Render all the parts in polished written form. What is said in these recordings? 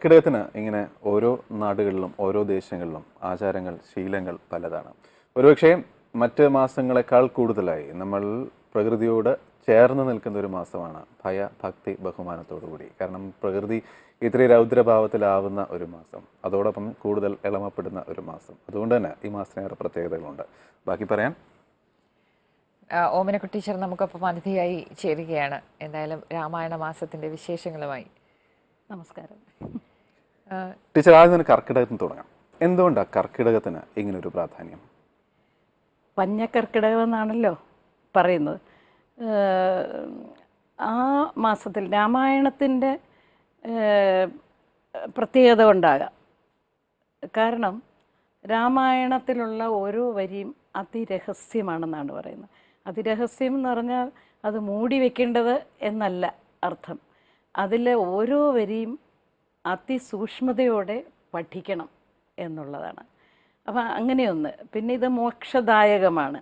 കർക്കിടകത്തിന് ഇങ്ങനെ ഓരോ നാടുകളിലും ഓരോ ദേശങ്ങളിലും ആചാരങ്ങൾ ശീലങ്ങൾ പലതാണ്. ഒരുപക്ഷെ മറ്റ് മാസങ്ങളെക്കാൾ കൂടുതലായി നമ്മൾ പ്രകൃതിയോട് ചേർന്ന് നിൽക്കുന്ന ഒരു മാസമാണ് ഭക്തി ബഹുമാനത്തോടു കൂടി. കാരണം പ്രകൃതി ഇത്രയും രൗദ്രഭാവത്തിലാവുന്ന ഒരു മാസം, അതോടൊപ്പം കൂടുതൽ ഇളമപ്പെടുന്ന ഒരു മാസം. അതുകൊണ്ട് തന്നെ ഈ മാസത്തിനേറെ പ്രത്യേകതകളുണ്ട്. ബാക്കി പറയാൻ ഓമനക്കുട്ടി ടീച്ചർ നമുക്കൊപ്പം അതിഥിയായി ചേരുകയാണ്. എന്തായാലും രാമായണ മാസത്തിന്റെ വിശേഷങ്ങളുമായി. നമസ്കാരം ടീച്ചർ. ആദ്യം തന്നെ കർക്കിടകത്തിന് തുടങ്ങാം. എന്തുകൊണ്ടാണ് കർക്കിടകത്തിന് ഇങ്ങനൊരു പ്രാധാന്യം? പഞ്ഞക്കർക്കിടകം എന്നാണല്ലോ പറയുന്നത്. ആ മാസത്തിൽ രാമായണത്തിൻ്റെ പ്രത്യേകത കൊണ്ടാകാം. കാരണം രാമായണത്തിലുള്ള ഓരോ വരിയും അതിരഹസ്യമാണെന്നാണ് പറയുന്നത്. അതിരഹസ്യം എന്ന് പറഞ്ഞാൽ അത് മൂടി വയ്ക്കേണ്ടത് എന്നല്ല അർത്ഥം. അതിലെ ഓരോ വരിയും അതിസൂക്ഷ്മതയോടെ പഠിക്കണം എന്നുള്ളതാണ്. അപ്പം അങ്ങനെയൊന്ന്. പിന്നെ ഇത് മോക്ഷദായകമാണ്.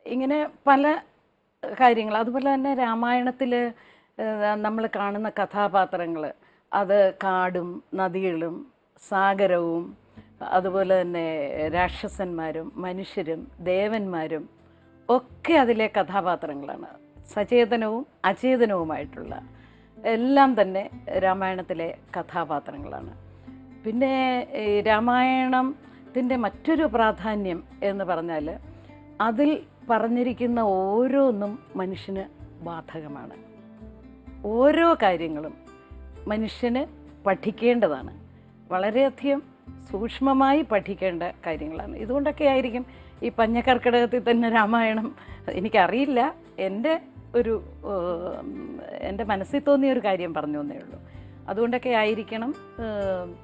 ഇങ്ങനെ പല കാര്യങ്ങൾ. അതുപോലെ തന്നെ രാമായണത്തിൽ നമ്മൾ കാണുന്ന കഥാപാത്രങ്ങൾ, അത് കാടും നദികളും സാഗരവും അതുപോലെ തന്നെ രാക്ഷസന്മാരും മനുഷ്യരും ദേവന്മാരും ഒക്കെ അതിലെ കഥാപാത്രങ്ങളാണ്. സചേതനവും അചേതനവുമായിട്ടുള്ള എല്ലാം തന്നെ രാമായണത്തിലെ കഥാപാത്രങ്ങളാണ്. പിന്നെ ഈ രാമായണത്തിൻ്റെ മറ്റൊരു പ്രാധാന്യം എന്ന് പറഞ്ഞാൽ അതിൽ പറഞ്ഞിരിക്കുന്ന ഓരോന്നും മനുഷ്യന് ബാധകമാണ്. ഓരോ കാര്യങ്ങളും മനുഷ്യന് പഠിക്കേണ്ടതാണ്. വളരെയധികം സൂക്ഷ്മമായി പഠിക്കേണ്ട കാര്യങ്ങളാണ്. ഇതുകൊണ്ടൊക്കെ ആയിരിക്കും ഈ പഞ്ഞക്കർക്കിടകത്തിൽ തന്നെ രാമായണം, എനിക്കറിയില്ല, എൻ്റെ മനസ്സിൽ തോന്നിയ ഒരു കാര്യം പറഞ്ഞു എന്നേ ഉള്ളൂ. അതുകൊണ്ടൊക്കെ ആയിരിക്കണം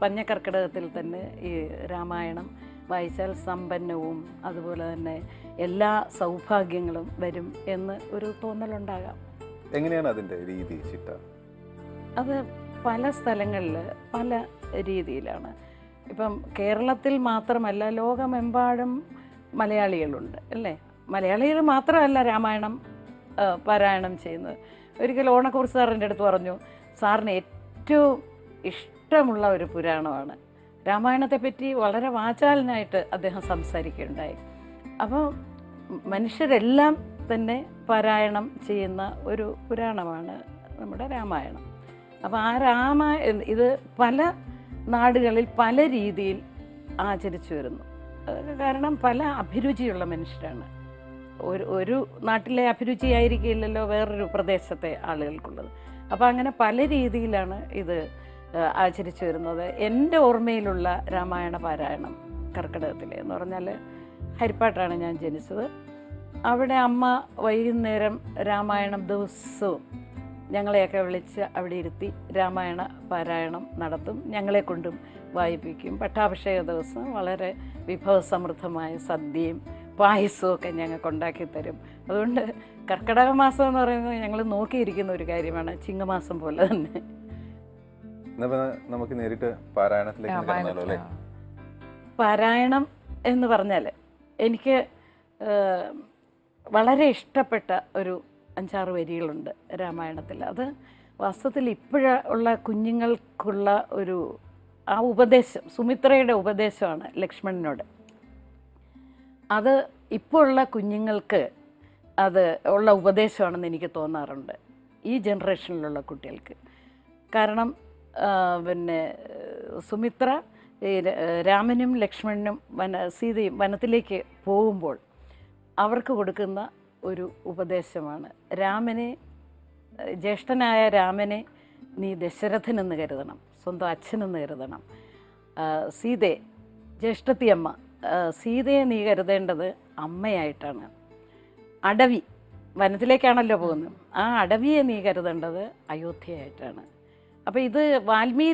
പഞ്ഞക്കർക്കിടകത്തിൽ തന്നെ ഈ രാമായണം വായിച്ചാൽ സമ്പന്നവും അതുപോലെ തന്നെ എല്ലാ സൗഭാഗ്യങ്ങളും വരും എന്ന് ഒരു തോന്നലുണ്ടാകാം. എങ്ങനെയാണ് അതിൻ്റെ രീതി ചിട്ട? അത് പല സ്ഥലങ്ങളിൽ പല രീതിയിലാണ്. ഇപ്പം കേരളത്തിൽ മാത്രമല്ല, ലോകമെമ്പാടും മലയാളികളുണ്ട് അല്ലേ? മലയാളികൾ മാത്രമല്ല രാമായണം പാരായണം ചെയ്യുന്നത്. ഒരിക്കൽ ഓണക്കുറിച്ച് സാറിൻ്റെ അടുത്ത് പറഞ്ഞു, സാറിന് ഏറ്റവും ഇഷ്ടമുള്ള ഒരു പുരാണമാണ് രാമായണത്തെപ്പറ്റി. വളരെ വാചാലനായിട്ട് അദ്ദേഹം സംസാരിക്കുകയുണ്ടായി. അപ്പോൾ മനുഷ്യരെല്ലാം തന്നെ പാരായണം ചെയ്യുന്ന ഒരു പുരാണമാണ് നമ്മുടെ രാമായണം. അപ്പോൾ ആ ഇത് പല നാടുകളിൽ പല രീതിയിൽ ആചരിച്ചു വരുന്നു. കാരണം പല അഭിരുചിയുള്ള മനുഷ്യരാണ്. ഒരു നാട്ടിലെ അഭിരുചി ആയിരിക്കില്ലല്ലോ വേറൊരു പ്രദേശത്തെ ആളുകൾക്കുള്ളത്. അപ്പോൾ അങ്ങനെ പല രീതിയിലാണ് ഇത് ആചരിച്ചു വരുന്നത്. എൻ്റെ ഓർമ്മയിലുള്ള രാമായണ പാരായണം കർക്കിടകത്തിലെ എന്ന് പറഞ്ഞാൽ ഹരിപ്പാട്ടാണ് ഞാൻ ജനിച്ചത്. അവിടെ അമ്മ വൈകുന്നേരം രാമായണം ദിവസവും ഞങ്ങളെയൊക്കെ വിളിച്ച് അവിടെ ഇരുത്തി രാമായണ പാരായണം നടത്തും. ഞങ്ങളെ കൊണ്ടും വായിപ്പിക്കും. പട്ടാഭിഷേക ദിവസം വളരെ വിഭവസമൃദ്ധമായ സദ്യയും പായസവും ഒക്കെ ഞങ്ങൾക്ക് ഉണ്ടാക്കി തരും. അതുകൊണ്ട് കർക്കിടക മാസം എന്ന് പറയുന്നത് ഞങ്ങൾ നോക്കിയിരിക്കുന്ന ഒരു കാര്യമാണ്, ചിങ്ങമാസം പോലെ തന്നെ. നമുക്ക് നേരിട്ട് പാരായണത്തിലേക്ക് കടന്നാലോ അല്ലേ? പാരായണം എന്ന് പറഞ്ഞാൽ എനിക്ക് വളരെ ഇഷ്ടപ്പെട്ട ഒരു 5-6 വരികളുണ്ട് രാമായണത്തിൽ. അത് വാസ്തവത്തിൽ ഇപ്പോഴുള്ള കുഞ്ഞുങ്ങൾക്കുള്ള ഒരു ആ ഉപദേശം, സുമിത്രയുടെ ഉപദേശമാണ് ലക്ഷ്മണനോട്. അത് ഇപ്പോൾ ഉള്ള കുഞ്ഞുങ്ങൾക്ക് അത് ഉള്ള ഉപദേശമാണെന്ന് എനിക്ക് തോന്നാറുണ്ട്, ഈ ജനറേഷനിലുള്ള കുട്ടികൾക്ക്. കാരണം പിന്നെ സുമിത്ര രാമനും ലക്ഷ്മണനും സീതയും വനത്തിലേക്ക് പോകുമ്പോൾ അവർക്ക് കൊടുക്കുന്ന ഒരു ഉപദേശമാണ്, ജ്യേഷ്ഠനായ രാമനെ നീ ദശരഥനെന്ന് കരുതണം, സ്വന്തം അച്ഛനെന്ന് കരുതണം. സീതയെ, ജ്യേഷ്ഠത്തിയമ്മ സീതയെ നീ കരുതേണ്ടത് അമ്മയായിട്ടാണ്. അടവി, വനത്തിലേക്കാണല്ലോ പോകുന്നത്, ആ അടവിയെ നീ കരുതേണ്ടത് അയോധ്യയായിട്ടാണ്. അപ്പോൾ ഇത് വാൽമീകി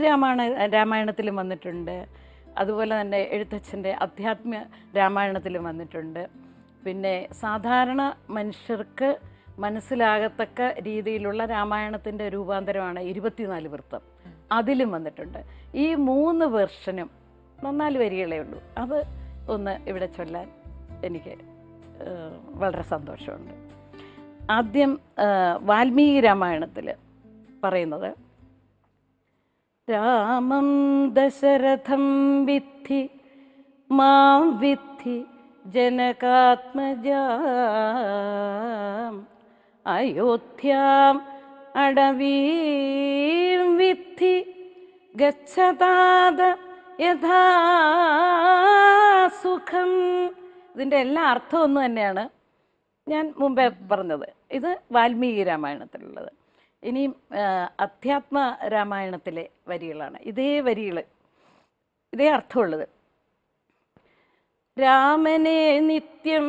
രാമായണത്തിലും വന്നിട്ടുണ്ട്. അതുപോലെ തന്നെ എഴുത്തച്ഛൻ്റെ അധ്യാത്മ രാമായണത്തിലും വന്നിട്ടുണ്ട്. പിന്നെ സാധാരണ മനുഷ്യർക്ക് മനസ്സിലാകത്തക്ക രീതിയിലുള്ള രാമായണത്തിൻ്റെ രൂപാന്തരമാണ് 24 വൃത്തം, അതിലും വന്നിട്ടുണ്ട്. ഈ 3 വെർഷനും 4 വരികളേ ഉള്ളൂ. അത് ഒന്ന് ഇവിടെ ചൊല്ലാൻ എനിക്ക് വളരെ സന്തോഷമുണ്ട്. ആദ്യം വാൽമീകി രാമായണത്തിൽ പറയുന്നത്, രാമം ദശരഥം വിദ്ധി മാം വിദ്ധി ജനകാത്മജാം അയോധ്യാം അടവീം വിദ്ധി ഗച്ഛതാത യഥാ സുഖം. ഇതിൻ്റെ എല്ലാ അർത്ഥവും ഒന്ന് തന്നെയാണ് ഞാൻ മുമ്പേ പറഞ്ഞത്. ഇത് വാൽമീകി രാമായണത്തിലുള്ളത്. ഇനിയും അധ്യാത്മ രാമായണത്തിലെ വരികളാണ്. ഇതേ വരികൾ, ഇതേ അർത്ഥമുള്ളത്. രാമനെ നിത്യം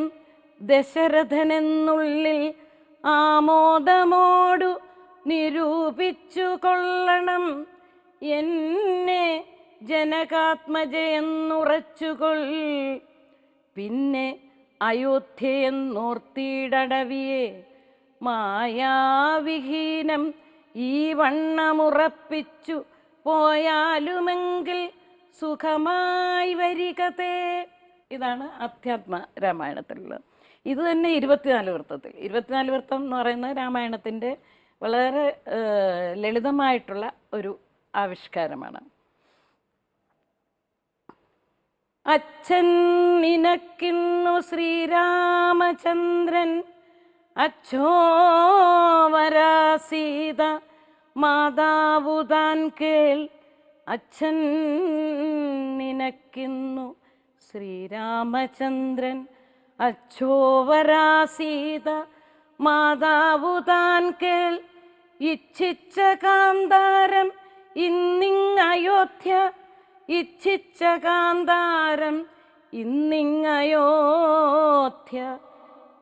ദശരഥനെന്നുള്ളിൽ ആമോദമോടു നിരൂപിച്ചു കൊള്ളണം. എന്നെ ജനകാത്മജയെന്നുറച്ചുകൊൾ. പിന്നെ അയോധ്യയെന്നോർത്തിടവിയെ മായാവിഹീനം ഈ വണ്ണമുറപ്പിച്ചു പോയാലുമെങ്കിൽ സുഖമായി വരികതേ. ഇതാണ് അധ്യാത്മ രാമായണത്തിലുള്ളത്. ഇത് തന്നെ 24 വൃത്തത്തിൽ. 24 വൃത്തം എന്ന് പറയുന്നത് രാമായണത്തിൻ്റെ വളരെ ലളിതമായിട്ടുള്ള ഒരു ആവിഷ്കാരമാണ്. അച്ഛൻ നിനക്കിന്നു ശ്രീരാമചന്ദ്രൻ അച്ഛോവരാസീത മാതാവു താൻ കേൾ. അച്ഛൻ നിനക്കിന്നു ശ്രീരാമചന്ദ്രൻ അച്ഛോവരാസീത മാതാവു താൻ കേൾ. ഇച്ഛിച്ച കാന്താരം ഇന്നിങ്ങയോധ്യ. ഇച്ഛിച്ച കാന്താരം ഇന്നിങ്ങയോധ്യ.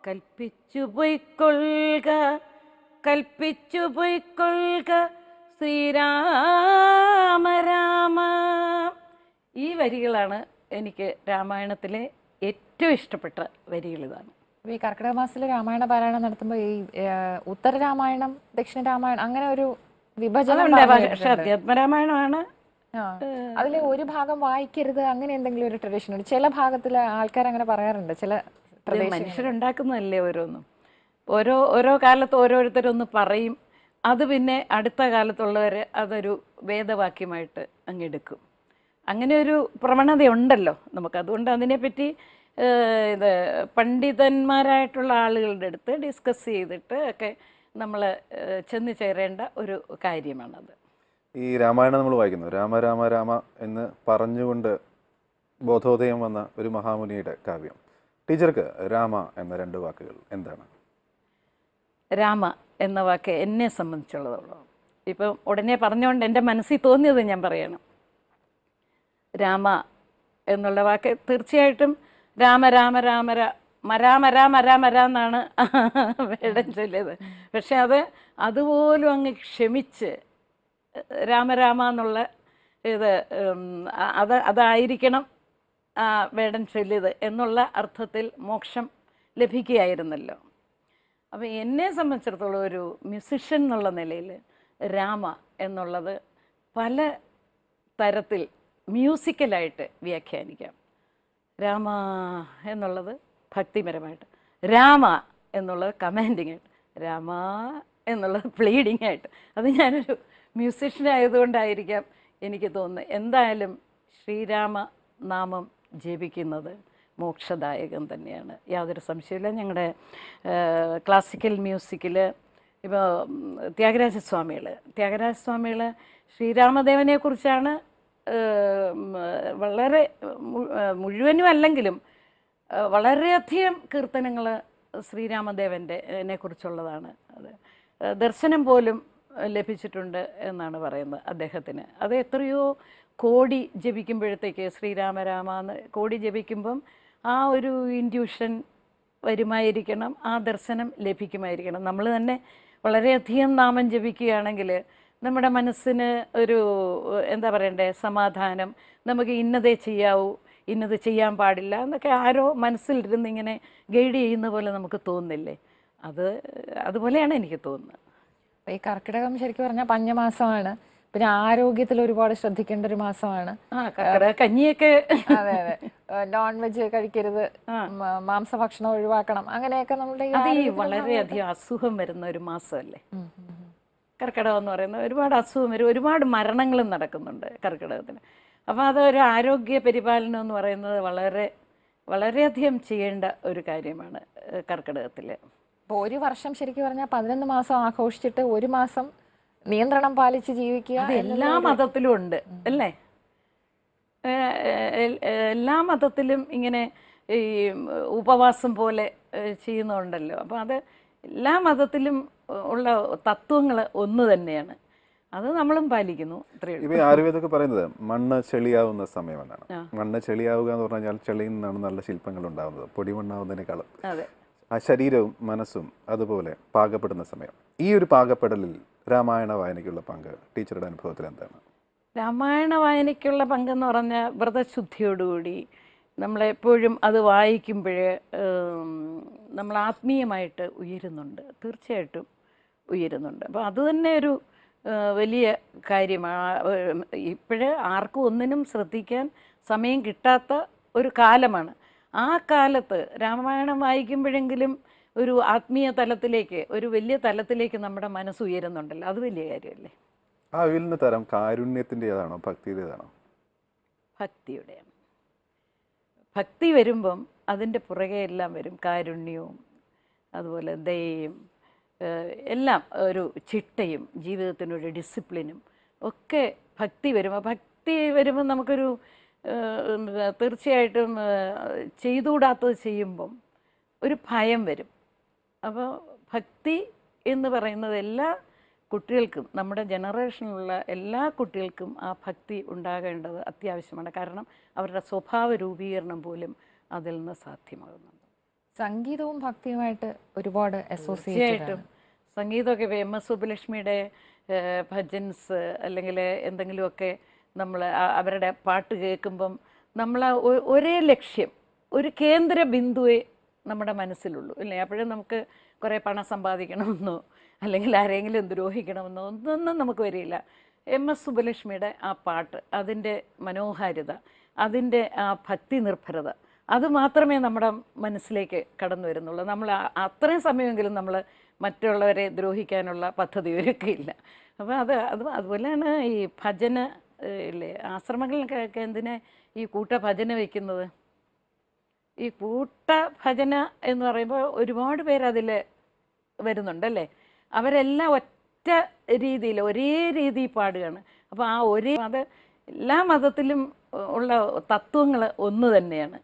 കൽപ്പിച്ചു പൊയ്ക്കൊള്ളുക, കൽപ്പിച്ചു പൊയ്ക്കൊള്ളുക ശ്രീരാമ രാമ. ഈ വരികളാണ് എനിക്ക് രാമായണത്തിലെ ഏറ്റവും ഇഷ്ടപ്പെട്ട വരികൾ. ഇതാണ്. ഈ കർക്കിടക മാസത്തിൽ രാമായണ പാരായണം നടത്തുമ്പോൾ ഈ ഉത്തര രാമായണം, ദക്ഷിണ രാമായണം അങ്ങനെ ഒരു വിഭജനം. പക്ഷെ അധ്യാത്മരാമായണമാണ്. അതിലെ ഒരു ഭാഗം വായിക്കരുത് അങ്ങനെ എന്തെങ്കിലും ഒരു ട്രഡീഷൻ ഉണ്ട്? ചില ഭാഗത്തിലെ ആൾക്കാർ അങ്ങനെ പറയാറുണ്ട്. ചില മനുഷ്യരുണ്ടാക്കുന്നതല്ലേ ഓരോന്നും. ഓരോ കാലത്ത് ഓരോരുത്തരൊന്ന് പറയും. അത് പിന്നെ അടുത്ത കാലത്തുള്ളവർ അതൊരു വേദവാക്യമായിട്ട് അങ്ങെടുക്കും. അങ്ങനെ ഒരു പ്രവണതയുണ്ടല്ലോ നമുക്ക്. അതുകൊണ്ട് അതിനെപ്പറ്റി ഇത് പണ്ഡിതന്മാരായിട്ടുള്ള ആളുകളുടെ അടുത്ത് ഡിസ്കസ് ചെയ്തിട്ട് ഒക്കെ നമ്മൾ ചെന്ന് ചേരേണ്ട ഒരു കാര്യമാണത്. ഈ രാമായണം നമ്മൾ വായിക്കുന്നു, രാമ രാമ രാമ എന്ന് പറഞ്ഞുകൊണ്ട് ബോധോദയം വന്ന ഒരു മഹാമുനിയുടെ കാവ്യം. ടീച്ചർക്ക് രാമ എന്ന 2 വാക്കുകൾ എന്താണ്? രാമ എന്ന വാക്ക് എന്നെ സംബന്ധിച്ചുള്ളതുള്ളൂ. ഇപ്പം ഉടനെ പറഞ്ഞുകൊണ്ട് എൻ്റെ മനസ്സിൽ തോന്നിയത് ഞാൻ പറയണം. രാമ എന്നുള്ള വാക്ക് തീർച്ചയായിട്ടും രാമ രാമ രാമ മരാമരാമരാമര എന്നാണ് വേടൻ ചൊല്ലിയത്. പക്ഷെ അതുപോലും അങ്ങ് ക്ഷമിച്ച് രാമരാമ എന്നുള്ള ഇത് അതായിരിക്കണം വേടൻ ചൊല്ലിയത് എന്നുള്ള അർത്ഥത്തിൽ മോക്ഷം ലഭിക്കുകയായിരുന്നല്ലോ. അപ്പം എന്നെ സംബന്ധിച്ചിടത്തോളം ഒരു മ്യൂസിഷ്യൻ എന്നുള്ള നിലയിൽ രാമ എന്നുള്ളത് പല തരത്തിൽ മ്യൂസിക്കലായിട്ട് വ്യാഖ്യാനിക്കാം. രാമ എന്നുള്ളത് ഭക്തിപരമായിട്ട്, രാമ എന്നുള്ളത് കമാൻഡിങ് ആയിട്ട്, രാമ എന്നുള്ളത് പ്ലീഡിങ് ആയിട്ട്. അത് ഞാനൊരു മ്യൂസിഷ്യൻ ആയതുകൊണ്ടായിരിക്കാം എനിക്ക് തോന്നുന്നത്. എന്തായാലും ശ്രീരാമ നാമം ജപിക്കുന്നത് മോക്ഷദായകം തന്നെയാണ്, യാതൊരു സംശയമില്ല. ഞങ്ങളുടെ ക്ലാസിക്കൽ മ്യൂസിക്കിൽ ഇപ്പോൾ ത്യാഗരാജസ്വാമികൾ ശ്രീരാമദേവനെക്കുറിച്ചാണ് വളരെ മുഴുവനും അല്ലെങ്കിലും വളരെയധികം കീർത്തനങ്ങൾ ശ്രീരാമദേവനെ കുറിച്ചുള്ളതാണ്. അത് ദർശനം പോലും ലഭിച്ചിട്ടുണ്ട് എന്നാണ് പറയുന്നത് അദ്ദേഹത്തിന്. അത് എത്രയോ കോടി ജപിക്കുമ്പോഴത്തേക്ക് ശ്രീരാമരാമ എന്ന് കോടി ജപിക്കുമ്പം ആ ഒരു ഇൻഡ്യൂഷൻ വരുമായിരിക്കണം, ആ ദർശനം ലഭിക്കുമായിരിക്കണം. നമ്മൾ തന്നെ വളരെയധികം നാമം ജപിക്കുകയാണെങ്കിൽ നമ്മുടെ മനസ്സിന് ഒരു എന്താ പറയണ്ടേ സമാധാനം, നമുക്ക് ഇന്നതേ ചെയ്യാവൂ, ഇന്നത് ചെയ്യാൻ പാടില്ല എന്നൊക്കെ ആരോ മനസ്സിലിരുന്ന് ഇങ്ങനെ ഗൈഡ് ചെയ്യുന്ന പോലെ നമുക്ക് തോന്നുന്നില്ലേ? അതുപോലെയാണ് എനിക്ക് തോന്നുന്നത്. ഈ കർക്കിടകം ശരിക്കും പറഞ്ഞാൽ പഞ്ഞമാസമാണ്. പിന്നെ ആരോഗ്യത്തിൽ ഒരുപാട് ശ്രദ്ധിക്കേണ്ട ഒരു മാസമാണ്. കഞ്ഞിയൊക്കെ അതെ അതെ, നോൺ വെജ് കഴിക്കരുത്, മാംസഭക്ഷണം ഒഴിവാക്കണം, അങ്ങനെയൊക്കെ നമ്മളുടെ വളരെയധികം അസുഖം വരുന്ന ഒരു മാസമല്ലേ. കർക്കിടകം എന്ന് പറയുന്നത് ഒരുപാട് അസുഖം വരും, ഒരുപാട് മരണങ്ങളും നടക്കുന്നുണ്ട് കർക്കിടകത്തിന്. അപ്പോൾ അതൊരു ആരോഗ്യ പരിപാലനം എന്ന് പറയുന്നത് വളരെയധികം ചെയ്യേണ്ട ഒരു കാര്യമാണ് കർക്കിടകത്തിൽ. അപ്പോൾ ഒരു വർഷം ശരിക്കും പറഞ്ഞാൽ 11 മാസം ആഘോഷിച്ചിട്ട് ഒരു മാസം നിയന്ത്രണം പാലിച്ച് ജീവിക്കുക അത് എല്ലാ മതത്തിലും ഉണ്ട് അല്ലേ? എല്ലാ മതത്തിലും ഇങ്ങനെ ഈ ഉപവാസം പോലെ ചെയ്യുന്നുണ്ടല്ലോ. അപ്പോൾ അത് എല്ലാ മതത്തിലും ഉള്ള തത്വങ്ങൾ ഒന്ന് തന്നെയാണ്, അത് നമ്മളും പാലിക്കുന്നു. ഇപ്പൊ ആയുർവേദമൊക്കെ പറയുന്നത് മണ്ണ് ചെളിയാവുന്ന സമയമെന്നാണ്. മണ്ണ് ചെളിയാവുക എന്ന് പറഞ്ഞാൽ ചെളിയിൽ നിന്നാണ് നല്ല ശില്പങ്ങൾ ഉണ്ടാവുന്നത്, പൊടിമണ്ണാവുന്നതിനേക്കാളും. അതെ, ആ ശരീരവും മനസ്സും അതുപോലെ പാകപ്പെടുന്ന സമയം. ഈ ഒരു പാകപ്പെടലിൽ രാമായണ വായനയ്ക്കുള്ള പങ്ക് ടീച്ചറുടെ അനുഭവത്തിൽ എന്താണ്? രാമായണ വായനയ്ക്കുള്ള പങ്കെന്ന് പറഞ്ഞാൽ വ്രതശുദ്ധിയോടുകൂടി നമ്മളെപ്പോഴും അത് വായിക്കുമ്പോഴേ നമ്മൾ ആത്മീയമായിട്ട് ഉയരുന്നുണ്ട്, തീർച്ചയായിട്ടും ഉയരുന്നുണ്ട്. അപ്പോൾ അത് തന്നെ ഒരു വലിയ കാര്യമാണ്. ഇപ്പോഴേ ആർക്കും ഒന്നിനും ശ്രദ്ധിക്കാൻ സമയം കിട്ടാത്ത ഒരു കാലമാണ്. ആ കാലത്ത് രാമായണം വായിക്കുമ്പോഴെങ്കിലും ഒരു ആത്മീയ തലത്തിലേക്ക്, ഒരു വലിയ തലത്തിലേക്ക് നമ്മുടെ മനസ്സ് ഉയരുന്നുണ്ടല്ലോ, അത് വലിയ കാര്യമല്ലേ? ആ ഉയരുന്ന തരം കാരുണ്യത്തിൻ്റെതാണോ ഭക്തിയുടേതാണോ? ഭക്തിയുടെയാണ്. ഭക്തി വരുമ്പം അതിൻ്റെ പുറകെ എല്ലാം വരും കാരുണ്യവും അതുപോലെ ദയയും എല്ലാം, ഒരു ചിട്ടയും ജീവിതത്തിനൊരു ഡിസിപ്ലിനും ഒക്കെ ഭക്തി വരുമ്പോൾ. ഭക്തി വരുമ്പം നമുക്കൊരു തീർച്ചയായിട്ടും ചെയ്തുകൂടാത്തത് ചെയ്യുമ്പം ഒരു ഭയം വരും. അപ്പോൾ ഭക്തി എന്ന് പറയുന്നത് എല്ലാ കുട്ടികൾക്കും, നമ്മുടെ ജനറേഷനിലുള്ള എല്ലാ കുട്ടികൾക്കും ആ ഭക്തി ഉണ്ടാകേണ്ടത് അത്യാവശ്യമാണ്. കാരണം അവരുടെ സ്വഭാവ രൂപീകരണം പോലും അതിൽ നിന്ന് സാധ്യമാകുന്നുണ്ട്. സംഗീതവും ഭക്തിയുമായിട്ട് ഒരുപാട് തീർച്ചയായിട്ടും സംഗീതമൊക്കെ ഇപ്പോൾ എം എസ് സുബ്ബലക്ഷ്മിയുടെ ഭജൻസ് അല്ലെങ്കിൽ എന്തെങ്കിലുമൊക്കെ നമ്മൾ അവരുടെ പാട്ട് കേൾക്കുമ്പം നമ്മൾ ഒരേ ലക്ഷ്യം, ഒരു കേന്ദ്ര ബിന്ദുവേ നമ്മുടെ മനസ്സിലുള്ളൂ അല്ലേ? അപ്പോഴും നമുക്ക് കുറേ പണം സമ്പാദിക്കണമെന്നോ അല്ലെങ്കിൽ ആരെങ്കിലും ദ്രോഹിക്കണമെന്നോ ഒന്നും നമുക്ക് വരില്ല. എം എസ് സുബ്ബലക്ഷ്മിയുടെ ആ പാട്ട്, അതിൻ്റെ മനോഹാരിത, അതിൻ്റെ ആ ഭക്തി നിർഭരത, അത് മാത്രമേ നമ്മുടെ മനസ്സിലേക്ക് കടന്നു വരുന്നുള്ളൂ. നമ്മൾ അത്രയും സമയമെങ്കിലും നമ്മൾ മറ്റുള്ളവരെ ദ്രോഹിക്കാനുള്ള പദ്ധതി ഒരുക്കിയില്ല. അപ്പോൾ അതുപോലെയാണ് ഈ ഭജന ഇല്ലേ, ആശ്രമങ്ങളിലൊക്കെ എന്തിനാ ഈ കൂട്ട ഭജന വയ്ക്കുന്നത്? ഈ കൂട്ട ഭജന എന്ന് പറയുമ്പോൾ ഒരുപാട് പേരതിൽ വരുന്നുണ്ടല്ലേ. അവരെല്ലാം ഒറ്റ രീതിയിൽ ഒരേ രീതിയിൽ പാടുകയാണ്. അപ്പോൾ ആ അത് എല്ലാ മതത്തിലും ഉള്ള തത്വങ്ങൾ ഒന്ന് തന്നെയാണ്,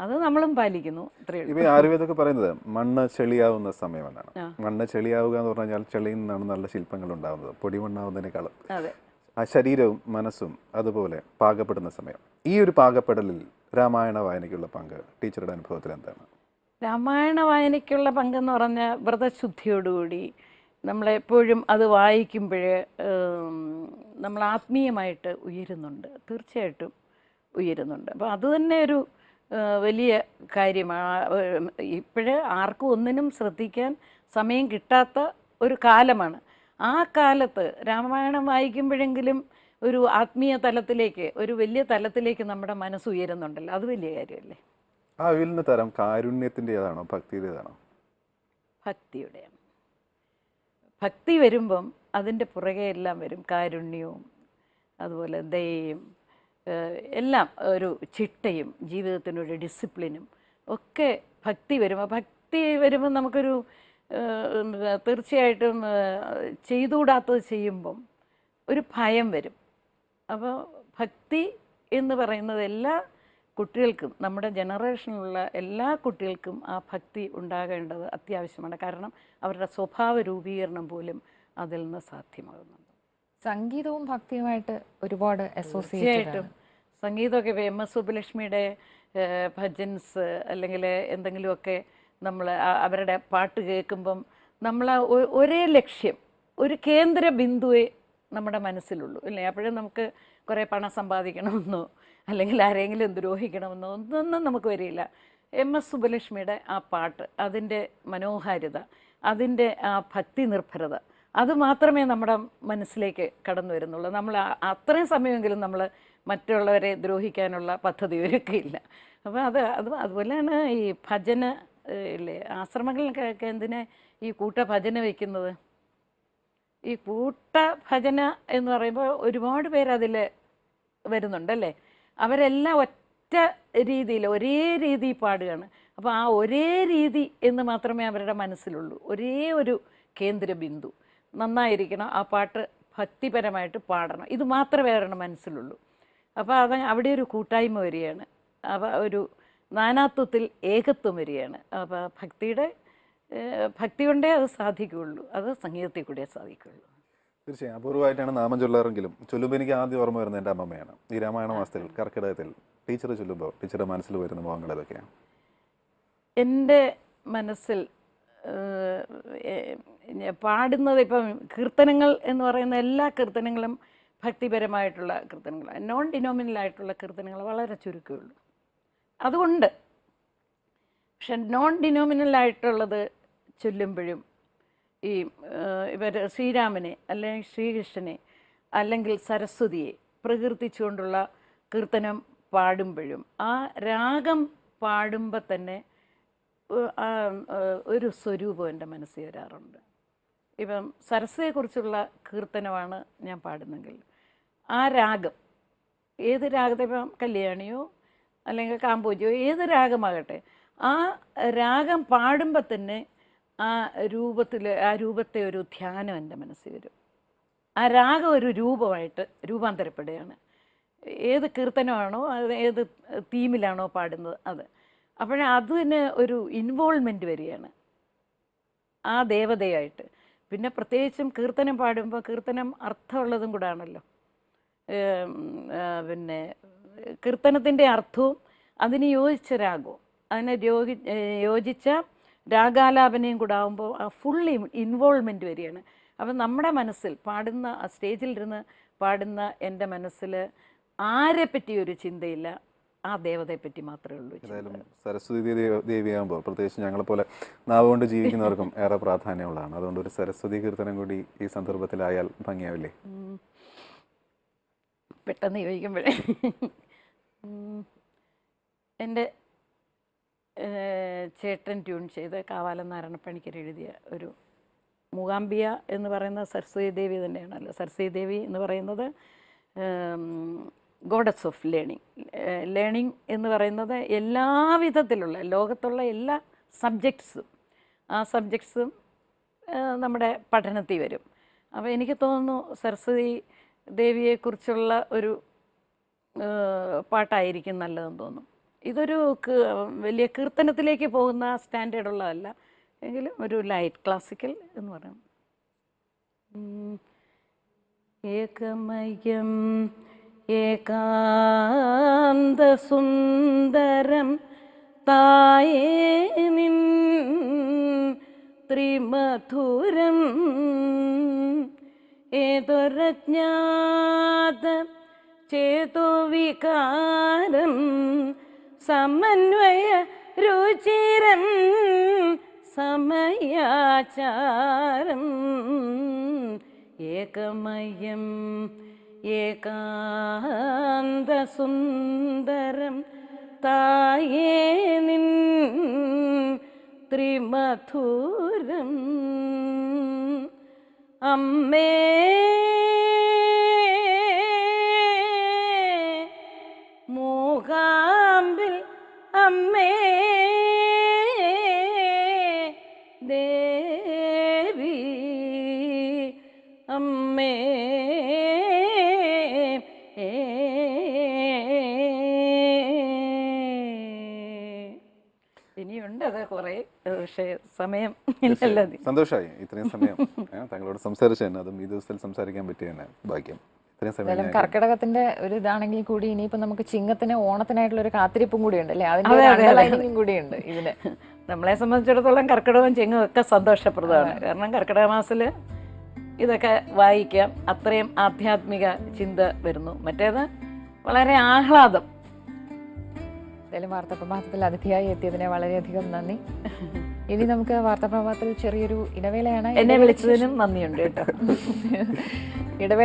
അത് നമ്മളും പാലിക്കുന്നു. ഇപ്പൊ ആയുർവേദമൊക്കെ പറയുന്നത് മണ്ണ് ചെളിയാവുന്ന സമയമെന്നാണ്. മണ്ണ് ചെളിയാവുക എന്ന് പറഞ്ഞാൽ ചെളിയിൽ നിന്നാണ് നല്ല ശില്പങ്ങൾ ഉണ്ടാവുന്നത്, പൊടിമണ്ണാവുന്നതിനേക്കാളും. അതെ, ആ ശരീരവും മനസ്സും അതുപോലെ പാകപ്പെടുന്ന സമയം. ഈ ഒരു പാകപ്പെടലിൽ രാമായണ വായനയ്ക്കുള്ള പങ്ക് ടീച്ചറുടെ അനുഭവത്തിൽ എന്താണ്? രാമായണ വായനയ്ക്കുള്ള പങ്കെന്ന് പറഞ്ഞാൽ വ്രതശുദ്ധിയോടുകൂടി നമ്മളെപ്പോഴും അത് വായിക്കുമ്പോഴേ നമ്മൾ ആത്മീയമായിട്ട് ഉയരുന്നുണ്ട്, തീർച്ചയായിട്ടും ഉയരുന്നുണ്ട്. അപ്പോൾ അത് തന്നെ ഒരു വലിയ കാര്യമാണ്. ഇപ്പോഴേ ആർക്കും ഒന്നിനും ശ്രദ്ധിക്കാൻ സമയം കിട്ടാത്ത ഒരു കാലമാണ്. ആ കാലത്ത് രാമായണം വായിക്കുമ്പോഴെങ്കിലും ഒരു ആത്മീയ തലത്തിലേക്ക്, ഒരു വലിയ തലത്തിലേക്ക് നമ്മുടെ മനസ്സ് ഉയരുന്നുണ്ടല്ലോ, അത് വലിയ കാര്യമല്ലേ? ആ ഉയരുന്ന തരം കാരുണ്യത്തിൻ്റെതാണോ ഭക്തിയുടേതാണോ? ഭക്തിയുടെയാണ്. ഭക്തി വരുമ്പം അതിൻ്റെ പുറകെ എല്ലാം വരും കാരുണ്യവും അതുപോലെ ദയയും എല്ലാം, ഒരു ചിട്ടയും ജീവിതത്തിനൊരു ഡിസിപ്ലിനും ഒക്കെ ഭക്തി വരുമ്പോൾ. ഭക്തി വരുമ്പം നമുക്കൊരു തീർച്ചയായിട്ടും ചെയ്തുകൂടാത്തത് ചെയ്യുമ്പം ഒരു ഭയം വരും. അപ്പോൾ ഭക്തി എന്ന് പറയുന്നത് എല്ലാ കുട്ടികൾക്കും, നമ്മുടെ ജനറേഷനിലുള്ള എല്ലാ കുട്ടികൾക്കും ആ ഭക്തി ഉണ്ടാകേണ്ടത് അത്യാവശ്യമാണ്. കാരണം അവരുടെ സ്വഭാവ രൂപീകരണം പോലും അതിൽ നിന്ന് സാധ്യമാകുന്നുണ്ട്. സംഗീതവും ഭക്തിയുമായിട്ട് ഒരുപാട് തീർച്ചയായിട്ടും സംഗീതമൊക്കെ ഇപ്പോൾ എം എസ് സുബ്ബലക്ഷ്മിയുടെ ഭജൻസ് അല്ലെങ്കിൽ എന്തെങ്കിലുമൊക്കെ നമ്മൾ അവരുടെ പാട്ട് കേൾക്കുമ്പം നമ്മൾ ഒരേ ലക്ഷ്യം, ഒരു കേന്ദ്ര ബിന്ദുവേ നമ്മുടെ മനസ്സിലുള്ളൂ അല്ലേ? അപ്പോഴും നമുക്ക് കുറേ പണം സമ്പാദിക്കണമെന്നോ അല്ലെങ്കിൽ ആരെങ്കിലും ദ്രോഹിക്കണമെന്നോ ഒന്നും നമുക്ക് വരില്ല. എം എസ് സുബ്ബലക്ഷ്മിയുടെ ആ പാട്ട്, അതിൻ്റെ മനോഹാരിത, അതിൻ്റെ ആ ഭക്തി നിർഭരത, അത് മാത്രമേ നമ്മുടെ മനസ്സിലേക്ക് കടന്നു വരുന്നുള്ളൂ. നമ്മൾ അത്രയും സമയമെങ്കിലും നമ്മൾ മറ്റുള്ളവരെ ദ്രോഹിക്കാനുള്ള പദ്ധതി ഒരുക്കിയില്ല. അപ്പോൾ അതുപോലെയാണ് ഈ ഭജന ഇല്ലേ, ആശ്രമങ്ങളിലൊക്കെ എന്തിനാ ഈ കൂട്ട ഭജന വയ്ക്കുന്നത്? ഈ കൂട്ട ഭജന എന്ന് പറയുമ്പോൾ ഒരുപാട് പേര് അതിൽ വരുന്നുണ്ടല്ലേ. അവരെല്ലാം ഒറ്റ രീതിയിൽ ഒരേ രീതി പാടുകയാണ്. അപ്പോൾ ആ ഒരേ രീതി എന്ന് മാത്രമേ അവരുടെ മനസ്സിലുള്ളൂ. ഒരേ ഒരു കേന്ദ്ര ബിന്ദു നന്നായിരിക്കണം, ആ പാട്ട് ഭക്തിപരമായിട്ട് പാടണം, ഇത് മാത്രമേ അവരുടെ മനസ്സിലുള്ളൂ. അപ്പോൾ അത് അവിടെ ഒരു കൂട്ടായ്മ വരികയാണ്. അപ്പോൾ ഒരു നാനാത്വത്തിൽ ഏകത്വം വരികയാണ്. അപ്പോൾ ഭക്തി കൊണ്ടേ അത് സാധിക്കുകയുള്ളൂ, അത് സംഗീതത്തിൽ കൂടിയേ സാധിക്കുകയുള്ളൂ. തീർച്ചയായും അപൂർവമായിട്ടാണ് നാമം ചൊല്ലാറെങ്കിലും ചൊല്ലുമ്പോൾ എനിക്ക് ആദ്യം ഓർമ്മ വരുന്നത് എൻ്റെ അമ്മമ്മയാണ്. ഈ രാമായണ മാസത്തിൽ കർക്കിടകത്തിൽ ടീച്ചർ ചൊല്ലുമ്പോൾ ടീച്ചറുടെ മനസ്സിൽ വരുന്ന മുഖങ്ങൾ ഏതൊക്കെയാണ്? എൻ്റെ മനസ്സിൽ പാടുന്നത് ഇപ്പം കീർത്തനങ്ങൾ എന്ന് പറയുന്ന എല്ലാ കീർത്തനങ്ങളും ഭക്തിപരമായിട്ടുള്ള കീർത്തനങ്ങൾ, നോൺ ഡിനോമിനലായിട്ടുള്ള കീർത്തനങ്ങൾ വളരെ ചുരുക്കമുള്ളൂ. അതുകൊണ്ട് പക്ഷെ നോൺ ഡിനോമിനലായിട്ടുള്ളത് ചൊല്ലുമ്പോഴും ഈ ഇവർ ശ്രീരാമനെ അല്ലെങ്കിൽ ശ്രീകൃഷ്ണനെ അല്ലെങ്കിൽ സരസ്വതിയെ പ്രകീർത്തിച്ചുകൊണ്ടുള്ള കീർത്തനം പാടുമ്പോഴും ആ രാഗം പാടുമ്പോൾ തന്നെ ഒരു സ്വരൂപം എൻ്റെ മനസ്സിൽ വരാറുണ്ട്. ഇപ്പം സരസ്വതിയെക്കുറിച്ചുള്ള കീർത്തനമാണ് ഞാൻ പാടുന്നെങ്കിൽ ആ രാഗം, ഏത് രാഗത്തെ, ഇപ്പം കല്യാണിയോ അല്ലെങ്കിൽ കാമ്പോജിയോ ഏത് രാഗമാകട്ടെ, ആ രാഗം പാടുമ്പോൾ തന്നെ ആ രൂപത്തെ ഒരു ധ്യാനം എൻ്റെ മനസ്സിൽ വരും. ആ രാഗം ഒരു രൂപമായിട്ട് രൂപാന്തരപ്പെടുകയാണ്. ഏത് കീർത്തനമാണോ, അത് ഏത് തീമിലാണോ പാടുന്നത് അത്. അതിന് ഒരു ഇൻവോൾവ്മെൻറ്റ് വരികയാണ് ആ ദേവതയായിട്ട്. പിന്നെ പ്രത്യേകിച്ചും കീർത്തനം പാടുമ്പോൾ കീർത്തനം അർത്ഥമുള്ളതും കൂടാണല്ലോ. പിന്നെ കീർത്തനത്തിൻ്റെ അർത്ഥവും അതിന് യോജിച്ച രാഗവും അതിനെ യോജിച്ച രാഗാലാപനയും കൂടെ ആകുമ്പോൾ ആ ഫുൾ ഇൻവോൾവ്മെൻറ്റ് വരികയാണ്. അപ്പം നമ്മുടെ മനസ്സിൽ പാടുന്ന ആ സ്റ്റേജിലിരുന്ന് പാടുന്ന എൻ്റെ മനസ്സിൽ ആരെപ്പറ്റി ഒരു ചിന്തയില്ല, ആ ദേവതയെപ്പറ്റി മാത്രമേ ഉള്ളൂ. ഏതായാലും സരസ്വതി ദേവിയാകുമ്പോൾ പ്രത്യേകിച്ച് ഞങ്ങളെപ്പോലെ നാവ് കൊണ്ട് ജീവിക്കുന്നവർക്കും ഏറെ പ്രാധാന്യമുള്ളതാണ്. അതുകൊണ്ട് ഒരു സരസ്വതി കീർത്തനം കൂടി ഈ സന്ദർഭത്തിലായാൽ ഭംഗിയാവില്ലേ? പെട്ടെന്ന് ചോദിക്കുമ്പോഴേ എൻ്റെ ചേട്ടൻ ട്യൂൺ ചെയ്ത് കാവാലം നാരായണപ്പണിക്കർ എഴുതിയ ഒരു മൂകാംബിയ എന്ന് പറയുന്ന സരസ്വതി ദേവി തന്നെയാണല്ലോ. സരസ്വതി ദേവി എന്ന് പറയുന്നത് ഗോഡസ് ഓഫ് ലേണിംഗ് എന്ന് പറയുന്നത് എല്ലാ വിധത്തിലുള്ള ലോകത്തുള്ള എല്ലാ സബ്ജക്ട്സും ആ സബ്ജക്ട്സും നമ്മുടെ പഠനത്തിൽ വരും. അപ്പോൾ എനിക്ക് തോന്നുന്നു സരസ്വതി ദേവിയെക്കുറിച്ചുള്ള ഒരു പാട്ടായിരിക്കും നല്ലതെന്ന് തോന്നും. ഇതൊരു വലിയ കീർത്തനത്തിലേക്ക് പോകുന്ന സ്റ്റാൻഡേർഡ് ഉള്ളതല്ല, എങ്കിലും ഒരു ലൈറ്റ് ക്ലാസിക്കൽ എന്ന് പറയാം. ഏകമയം ഏകാന്തസുന്ദരം തായേ നിൻ ത്രിമധുരം ഏതൊരജ്ഞാത ചേതോ വികാരം സമന്വയ രുചിരം സമയാചാരം ഏകമയം ഏകാന്തസുന്ദരം തായേ നിൻ ത്രിമധുരം അമ്മേ മൂകാംബിൽ അമ്മേ ദേവി അമ്മേ ഇനിയുണ്ട് അത് കുറേ, പക്ഷേ സമയം ഇല്ലല്ലോ. സന്തോഷമായി ഇത്രയും സമയം താങ്കളോട് സംസാരിച്ചു. അതും ഈ ദിവസത്തിൽ സംസാരിക്കാൻ പറ്റിയ തന്നെ ഭാഗ്യം. കർക്കിടകത്തിന്റെ ഒരു ഇതാണെങ്കിൽ കൂടി ഇനിയിപ്പോ നമുക്ക് ചിങ്ങത്തിന് ഓണത്തിനായിട്ടുള്ള ഒരു കാത്തിരിപ്പും കൂടി ഉണ്ട് അല്ലേ? അതിന്റെ അണ്ടർലൈനിങ്ങും കൂടിയുണ്ട് ഇതിന്. നമ്മളെ സംബന്ധിച്ചിടത്തോളം കർക്കിടകവും ചിങ്ങവും ഒക്കെ സന്തോഷപ്രദമാണ്. കാരണം കർക്കിടക മാസത്തിൽ ഇതൊക്കെ വായിക്കാം, അത്രയും ആധ്യാത്മിക ചിന്ത വരുന്നു. മറ്റേത് വളരെ ആഹ്ലാദം. എന്തായാലും വാർത്താപ്രഭാതത്തിൽ അതിഥിയായി എത്തിയതിനെ വളരെയധികം നന്ദി. ഇനി നമുക്ക് വാർത്താപ്രഭാതത്തിൽ ചെറിയൊരു ഇടവേളയാണ്. എന്നെ വിളിച്ചതിനും നന്ദിയുണ്ട് കേട്ടോ. ഇടവേള